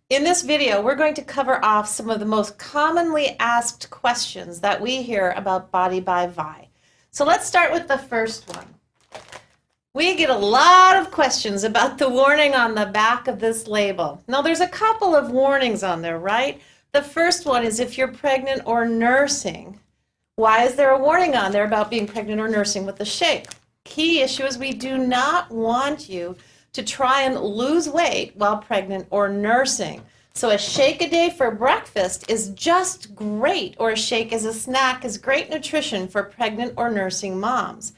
In this video, we're going to cover off some of the most commonly asked questions that we hear about Body by Vi. So let's start with the first one. We get a lot of questions about the warning on the back of this label. Now, there's a couple of warnings on there, right? The first one is if you're pregnant or nursing. Why is there a warning on there about being pregnant or nursing with the shake? Key issue is we do not want you to try and lose weight while pregnant or nursing. So a shake a day for breakfast is just great, or a shake as a snack is great nutrition for pregnant or nursing moms.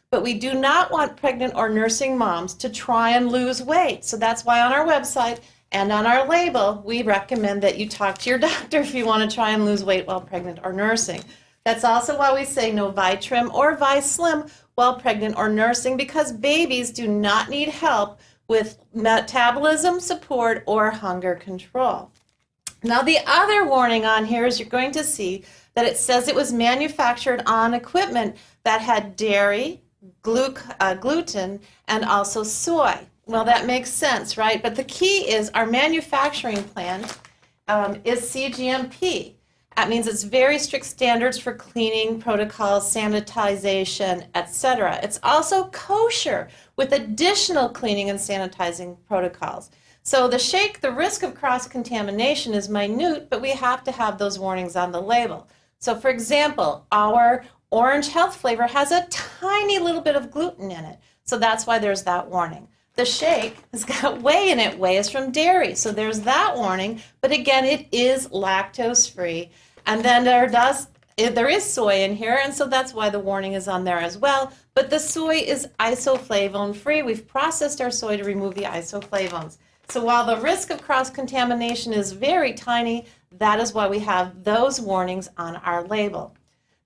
But we do not want pregnant or nursing moms to try and lose weight. So that's why on our website and on our label, we recommend that you talk to your doctor if you want to try and lose weight while pregnant or nursing. That's also why we say no ViTrim or ViSlim while pregnant or nursing, because babies do not need help with metabolism support or hunger control. Now, the other warning on here is you're going to see that it says it was manufactured on equipment that had dairy, gluten, and also soy. Well, that makes sense, right? But the key is our manufacturing plant is CGMP. That means it's very strict standards for cleaning protocols, sanitization, etc. It's also kosher with additional cleaning and sanitizing protocols. So the shake, the risk of cross-contamination is minute, but we have to have those warnings on the label. So for example, our orange health flavor has a tiny little bit of gluten in it. So that's why there's that warning. The shake has got whey in it. Whey is from dairy, so there's that warning. But again, it is lactose-free. And then there is soy in here, and so that's why the warning is on there as well. But the soy is isoflavone-free. We've processed our soy to remove the isoflavones. So while the risk of cross-contamination is very tiny, that is why we have those warnings on our label.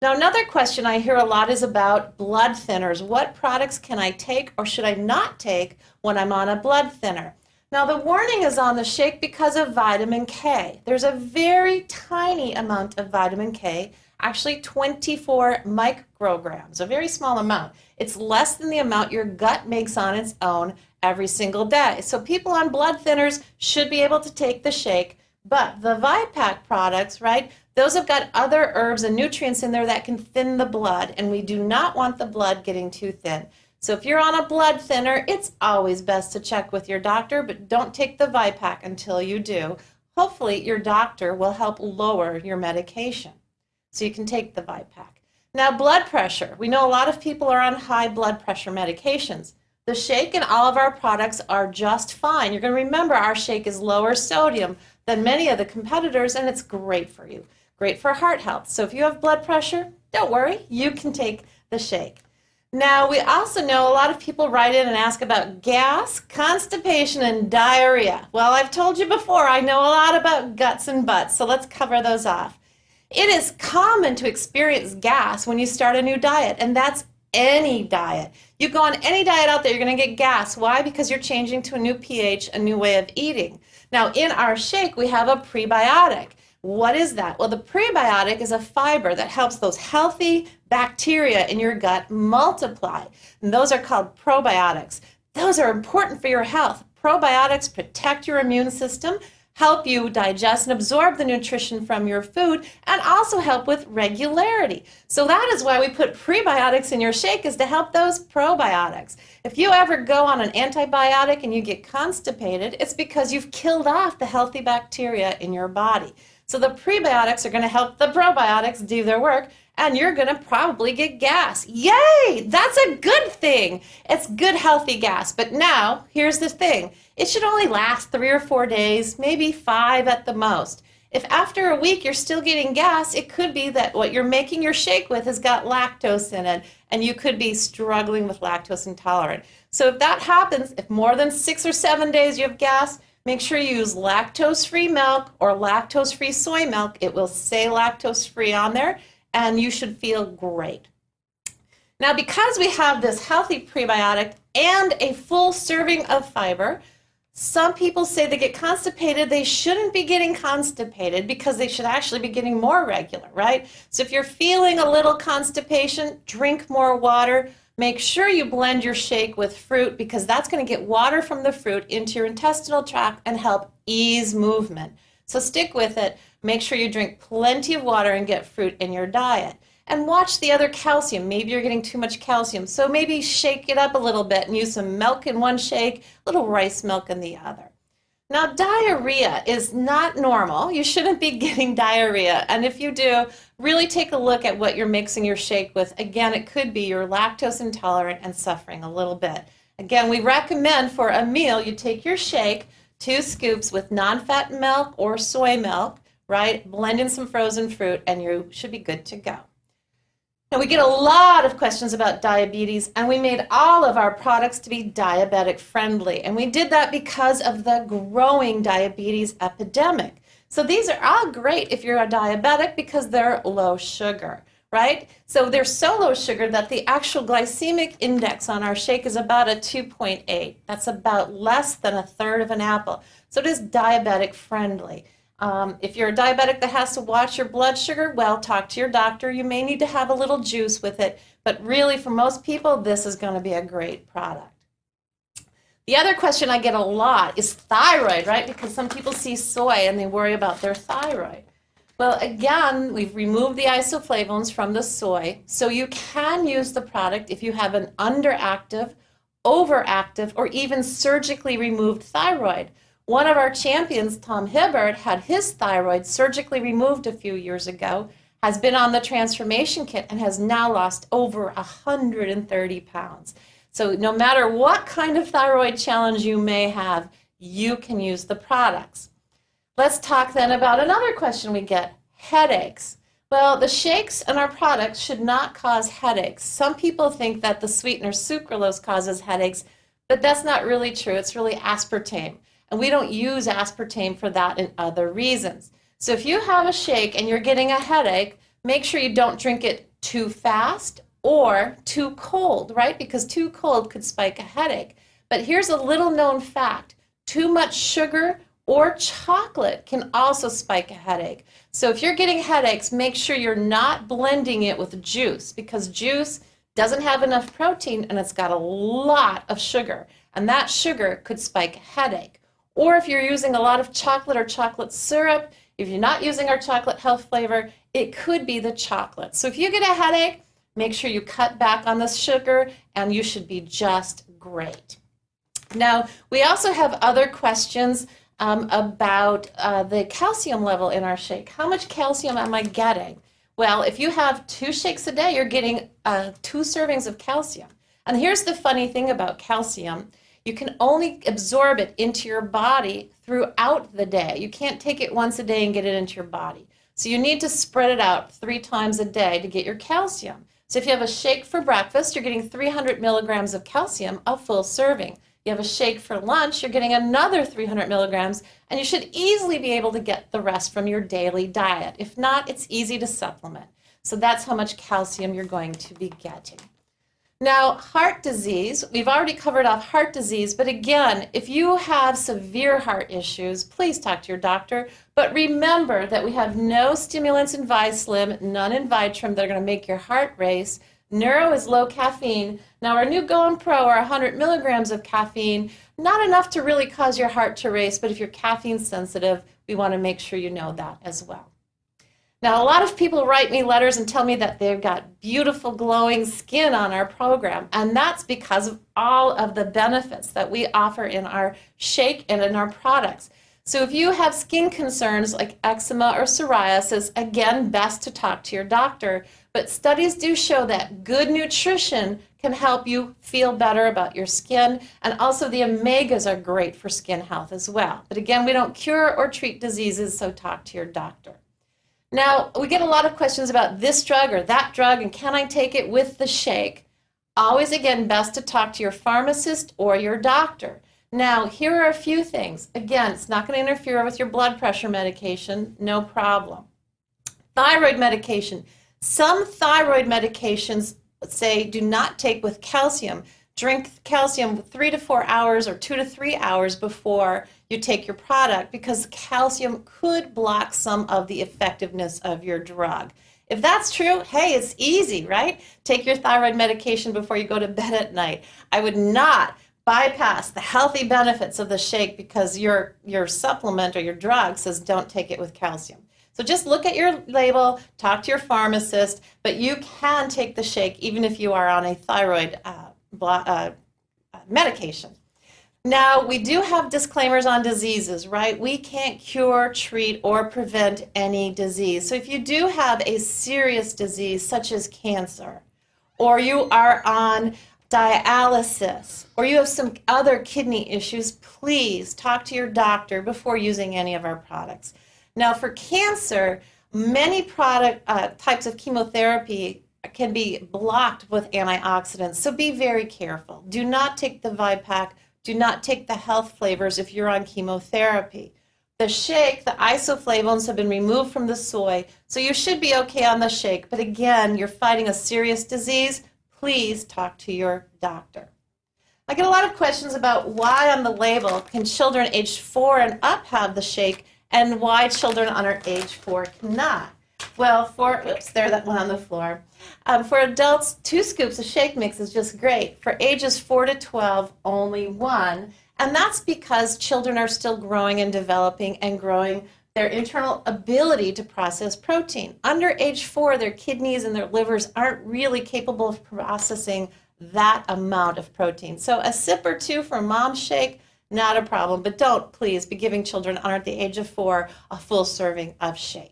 Now, another question I hear a lot is about blood thinners. What products can I take or should I not take when I'm on a blood thinner? Now, the warning is on the shake because of vitamin K. There's a very tiny amount of vitamin K, actually 24 micrograms, a very small amount. It's less than the amount your gut makes on its own every single day. So people on blood thinners should be able to take the shake, but the ViPack products, right, those have got other herbs and nutrients in there that can thin the blood, and we do not want the blood getting too thin. So if you're on a blood thinner, it's always best to check with your doctor, but don't take the ViPack until you do. Hopefully your doctor will help lower your medication, so you can take the ViPack. Now, blood pressure. We know a lot of people are on high blood pressure medications. The shake and all of our products are just fine. You're going to remember our shake is lower sodium than many of the competitors, and it's great for you. Great for heart health. So if you have blood pressure, don't worry, you can take the shake. Now, we also know a lot of people write in and ask about gas, constipation, and diarrhea. Well, I've told you before, I know a lot about guts and butts, so let's cover those off. It is common to experience gas when you start a new diet, and that's any diet. You go on any diet out there, you're going to get gas. Why? Because you're changing to a new pH, a new way of eating. Now, in our shake, we have a prebiotic. What is that? Well, the prebiotic is a fiber that helps those healthy bacteria in your gut multiply. And those are called probiotics. Those are important for your health. Probiotics protect your immune system, help you digest and absorb the nutrition from your food, and also help with regularity. So that is why we put prebiotics in your shake, is to help those probiotics. If you ever go on an antibiotic and you get constipated, it's because you've killed off the healthy bacteria in your body. So the prebiotics are going to help the probiotics do their work, and you're going to probably get gas. Yay! That's a good thing. It's good, healthy gas. But now, here's the thing. It should only last 3 or 4 days, maybe 5 at the most. If after a week you're still getting gas, it could be that what you're making your shake with has got lactose in it, and you could be struggling with lactose intolerant. So if that happens, if more than 6 or 7 days you have gas, make sure you use lactose-free milk or lactose-free soy milk. It will say lactose-free on there, and you should feel great. Now, because we have this healthy prebiotic and a full serving of fiber, some people say they get constipated. They shouldn't be getting constipated because they should actually be getting more regular, right? So if you're feeling a little constipation, drink more water. Make sure you blend your shake with fruit because that's going to get water from the fruit into your intestinal tract and help ease movement. So stick with it. Make sure you drink plenty of water and get fruit in your diet. And watch the other calcium. Maybe you're getting too much calcium. So maybe shake it up a little bit and use some milk in one shake, a little rice milk in the other. Now, diarrhea is not normal. You shouldn't be getting diarrhea. And if you do, really take a look at what you're mixing your shake with. Again, it could be you're lactose intolerant and suffering a little bit. Again, we recommend for a meal, you take your shake, 2 scoops with non-fat milk or soy milk, right? Blend in some frozen fruit, and you should be good to go. Now, we get a lot of questions about diabetes, and we made all of our products to be diabetic friendly. And we did that because of the growing diabetes epidemic. So these are all great if you're a diabetic because they're low sugar, right? So they're so low sugar that the actual glycemic index on our shake is about a 2.8. That's about less than a third of an apple. So it is diabetic friendly. If you're a diabetic that has to watch your blood sugar, well, talk to your doctor. You may need to have a little juice with it, but really for most people, this is going to be a great product. The other question I get a lot is thyroid, right? Because some people see soy and they worry about their thyroid. Well, again, we've removed the isoflavones from the soy, so you can use the product if you have an underactive, overactive, or even surgically removed thyroid. One of our champions, Tom Hibbert, had his thyroid surgically removed a few years ago, has been on the transformation kit, and has now lost over 130 pounds. So no matter what kind of thyroid challenge you may have, you can use the products. Let's talk then about another question we get, headaches. Well, the shakes and our products should not cause headaches. Some people think that the sweetener sucralose causes headaches, but that's not really true. It's really aspartame. And we don't use aspartame for that and other reasons. So if you have a shake and you're getting a headache, make sure you don't drink it too fast or too cold, right? Because too cold could spike a headache. But here's a little known fact. Too much sugar or chocolate can also spike a headache. So if you're getting headaches, make sure you're not blending it with juice because juice doesn't have enough protein and it's got a lot of sugar. And that sugar could spike a headache. Or if you're using a lot of chocolate or chocolate syrup, if you're not using our chocolate health flavor, it could be the chocolate. So if you get a headache, make sure you cut back on the sugar and you should be just great. Now, we also have other questions about the calcium level in our shake. How much calcium am I getting? Well, if you have 2 shakes a day, you're getting 2 servings of calcium. And here's the funny thing about calcium. You can only absorb it into your body throughout the day. You can't take it once a day and get it into your body. So you need to spread it out 3 times a day to get your calcium. So if you have a shake for breakfast, you're getting 300 milligrams of calcium, a full serving. You have a shake for lunch, you're getting another 300 milligrams, and you should easily be able to get the rest from your daily diet. If not, it's easy to supplement. So that's how much calcium you're going to be getting. Now, heart disease, we've already covered off heart disease, but again, if you have severe heart issues, please talk to your doctor. But remember that we have no stimulants in ViSlim, none in Vitrum that are going to make your heart race. Neuro is low caffeine. Now, our new Go and Pro are 100 milligrams of caffeine, not enough to really cause your heart to race, but if you're caffeine sensitive, we want to make sure you know that as well. Now, a lot of people write me letters and tell me that they've got beautiful glowing skin on our program, and that's because of all of the benefits that we offer in our shake and in our products. So if you have skin concerns like eczema or psoriasis, again, best to talk to your doctor. But studies do show that good nutrition can help you feel better about your skin, and also the omegas are great for skin health as well. But again, we don't cure or treat diseases, so talk to your doctor. Now, we get a lot of questions about this drug or that drug, and can I take it with the shake? Always, again, best to talk to your pharmacist or your doctor. Now, here are a few things. Again, it's not going to interfere with your blood pressure medication, no problem. Thyroid medication. Some thyroid medications say do not take with calcium. Drink calcium 3 to 4 hours or 2 to 3 hours before you take your product because calcium could block some of the effectiveness of your drug. If that's true, hey, it's easy, right? Take your thyroid medication before you go to bed at night. I would not bypass the healthy benefits of the shake because your supplement or your drug says don't take it with calcium. So just look at your label, talk to your pharmacist, but you can take the shake even if you are on a thyroid medication. Now, we do have disclaimers on diseases, right? We can't cure, treat, or prevent any disease. So if you do have a serious disease such as cancer, or you are on dialysis, or you have some other kidney issues, please talk to your doctor before using any of our products. Now, for cancer, many types of chemotherapy can be blocked with antioxidants, so be very careful. Do not take the ViPack. Do not take the health flavors if you're on chemotherapy. The shake, the isoflavones have been removed from the soy, so you should be okay on the shake. But again, you're fighting a serious disease. Please talk to your doctor. I get a lot of questions about why on the label can children aged 4 and up have the shake and why children under age 4 cannot. Well, there that one on the floor. For adults, 2 scoops of shake mix is just great. For ages 4 to 12, only 1. And that's because children are still growing and developing and growing their internal ability to process protein. Under age 4, their kidneys and their livers aren't really capable of processing that amount of protein. So a sip or 2 for mom's shake, not a problem. But don't, please, be giving children under the age of 4 a full serving of shake.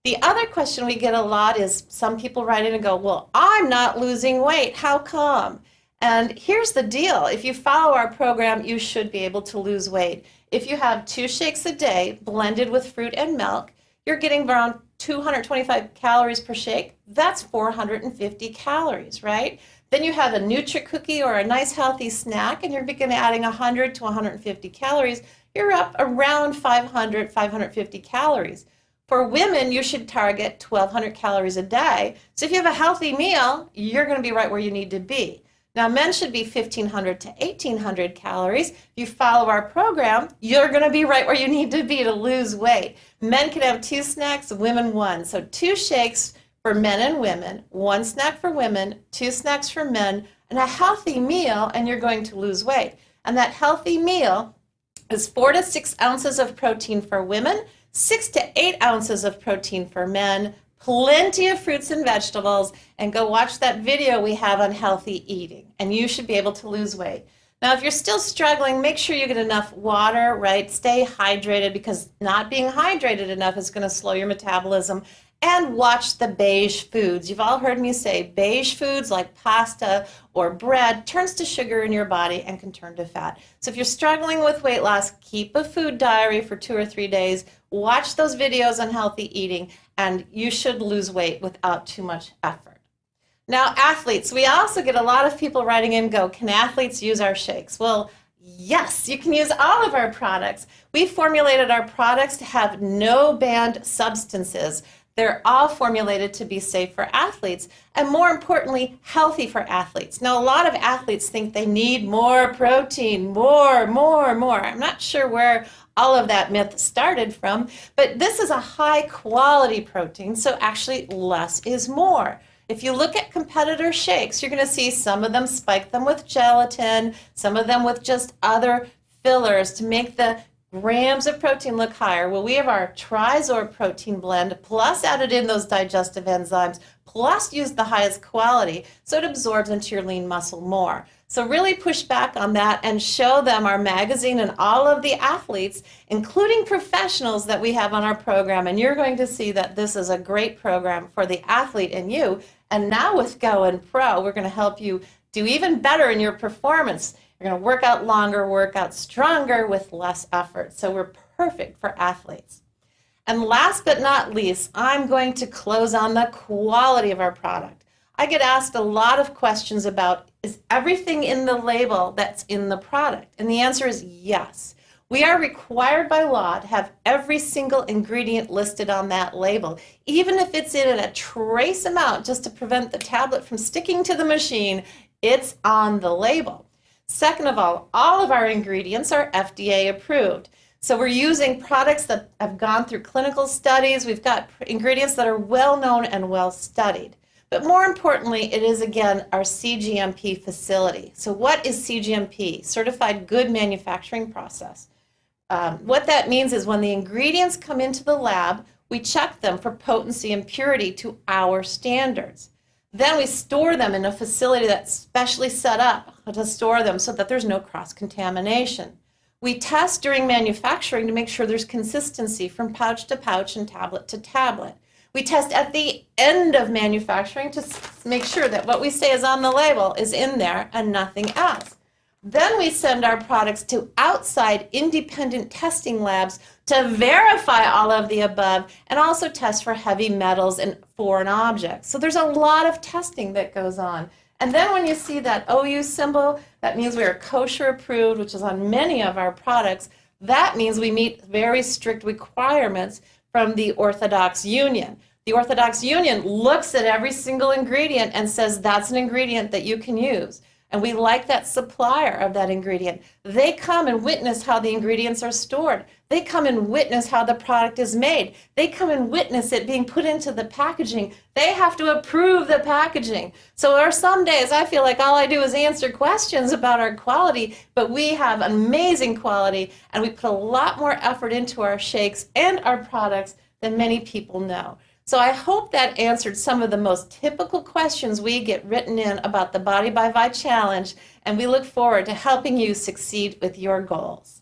The other question we get a lot is some people write in and go, well, I'm not losing weight. How come? And here's the deal. If you follow our program, you should be able to lose weight. If you have 2 shakes a day blended with fruit and milk, you're getting around 225 calories per shake. That's 450 calories, right? Then you have a Nutri-Cookie or a nice healthy snack, and you're beginning adding 100 to 150 calories. You're up around 500, 550 calories. For women, you should target 1,200 calories a day. So if you have a healthy meal, you're going to be right where you need to be. Now, men should be 1,500 to 1,800 calories. If you follow our program, you're going to be right where you need to be to lose weight. Men can have 2 snacks, women 1. So 2 shakes for men and women, 1 snack for women, 2 snacks for men, and a healthy meal, and you're going to lose weight. And that healthy meal is 4 to 6 ounces of protein for women, 6 to 8 ounces of protein for men, plenty of fruits and vegetables, and go watch that video we have on healthy eating, and you should be able to lose weight. Now, if you're still struggling, make sure you get enough water, right? Stay hydrated, because not being hydrated enough is going to slow your metabolism. And watch the beige foods. You've all heard me say beige foods like pasta or bread turns to sugar in your body and can turn to fat. So if you're struggling with weight loss, keep a food diary for 2 or 3 days. Watch those videos on healthy eating, and you should lose weight without too much effort. Now, athletes, we also get a lot of people writing in, can athletes use our shakes? Well, yes, you can use all of our products. We formulated our products to have no banned substances. They're all formulated to be safe for athletes, and more importantly, healthy for athletes. Now, a lot of athletes think they need more protein, more. I'm not sure where all of that myth started from, but this is a high quality protein, so actually less is more. If you look at competitor shakes, you're going to see some of them spike them with gelatin, some of them with just other fillers to make the grams of protein look higher. Well, we have our Trizor protein blend, plus added in those digestive enzymes, plus used the highest quality, so it absorbs into your lean muscle more. So really push back on that and show them our magazine and all of the athletes, including professionals that we have on our program, and you're going to see that this is a great program for the athlete and you. And now with Go and Pro, we're going to help you do even better in your performance. You're going to work out longer, work out stronger with less effort. So we're perfect for athletes. And last but not least, I'm going to close on the quality of our product. I get asked a lot of questions about, is everything in the label that's in the product? And the answer is yes. We are required by law to have every single ingredient listed on that label, even if it's in a trace amount, just to prevent the tablet from sticking to the machine. It's on the label. Second of all of our ingredients are FDA approved. So we're using products that have gone through clinical studies. We've got ingredients that are well known and well studied. But more importantly, it is, again, our CGMP facility. So what is CGMP? Certified Good Manufacturing Process. What that means is when the ingredients come into the lab, we check them for potency and purity to our standards. Then we store them in a facility that's specially set up to store them so that there's no cross-contamination. We test during manufacturing to make sure there's consistency from pouch to pouch and tablet to tablet. We test at the end of manufacturing to make sure that what we say is on the label is in there and nothing else. Then we send our products to outside independent testing labs to verify all of the above and also test for heavy metals and foreign objects. So there's a lot of testing that goes on. And then when you see that OU symbol, that means we are kosher approved, which is on many of our products. That means we meet very strict requirements from the Orthodox Union. The Orthodox Union looks at every single ingredient and says that's an ingredient that you can use. And we like that supplier of that ingredient. They come and witness how the ingredients are stored. They come and witness how the product is made. They come and witness it being put into the packaging. They have to approve the packaging. So there are some days I feel like all I do is answer questions about our quality, but we have amazing quality and we put a lot more effort into our shakes and our products than many people know. So I hope that answered some of the most typical questions we get written in about the Body by Vi Challenge, and we look forward to helping you succeed with your goals.